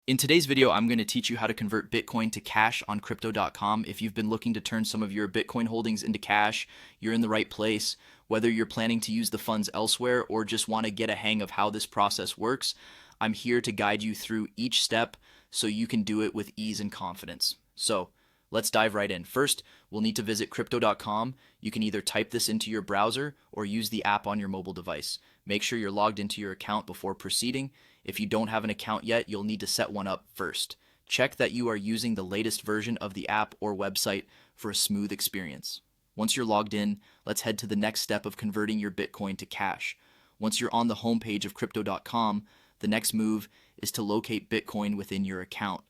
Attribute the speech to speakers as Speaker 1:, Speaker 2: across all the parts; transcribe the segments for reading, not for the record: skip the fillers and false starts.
Speaker 1: In today's video, I'm going to teach you how to convert Bitcoin to cash on Crypto.com. If you've been looking to turn some of your Bitcoin holdings into cash, you're in the right place. Whether you're planning to use the funds elsewhere or just want to get a hang of how this process works, I'm here to guide you through each step so you can do it with ease and confidence. So let's dive right in. First, we'll need to visit Crypto.com. You can either type this into your browser or use the app on your mobile device. Make sure you're logged into your account before proceeding. If you don't have an account yet, you'll need to set one up first. Check that you are using the latest version of the app or website for a smooth experience. Once you're logged in, let's head to the next step of converting your Bitcoin to cash. Once you're on the homepage of Crypto.com, the next move is to locate Bitcoin within your account.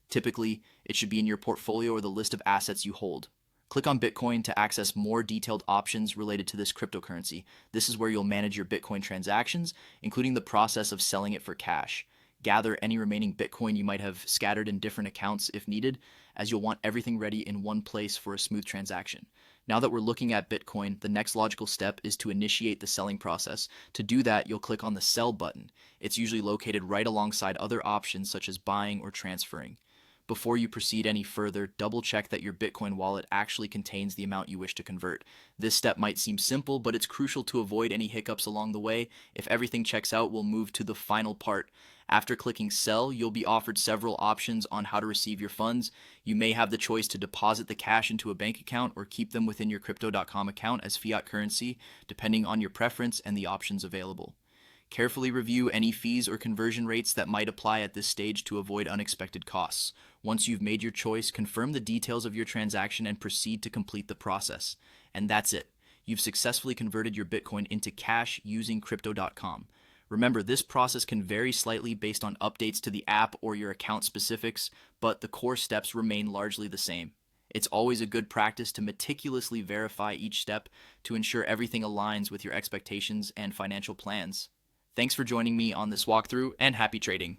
Speaker 1: Typically, it should be in your portfolio or the list of assets you hold. Click on Bitcoin to access more detailed options related to this cryptocurrency. This is where you'll manage your Bitcoin transactions, including the process of selling it for cash. Gather any remaining Bitcoin you might have scattered in different accounts if needed, as you'll want everything ready in one place for a smooth transaction. Now that we're looking at Bitcoin, the next logical step is to initiate the selling process. To do that, you'll click on the Sell button. It's usually located right alongside other options such as buying or transferring. Before you proceed any further, double check that your Bitcoin wallet actually contains the amount you wish to convert. This step might seem simple, but it's crucial to avoid any hiccups along the way. If everything checks out, we'll move to the final part. After clicking sell, you'll be offered several options on how to receive your funds. You may have the choice to deposit the cash into a bank account or keep them within your Crypto.com account as fiat currency, depending on your preference and the options available. Carefully review any fees or conversion rates that might apply at this stage to avoid unexpected costs. Once you've made your choice, confirm the details of your transaction and proceed to complete the process. And that's it. You've successfully converted your Bitcoin into cash using Crypto.com. Remember, this process can vary slightly based on updates to the app or your account specifics, but the core steps remain largely the same. It's always a good practice to meticulously verify each step to ensure everything aligns with your expectations and financial plans. Thanks for joining me on this walkthrough, and happy trading.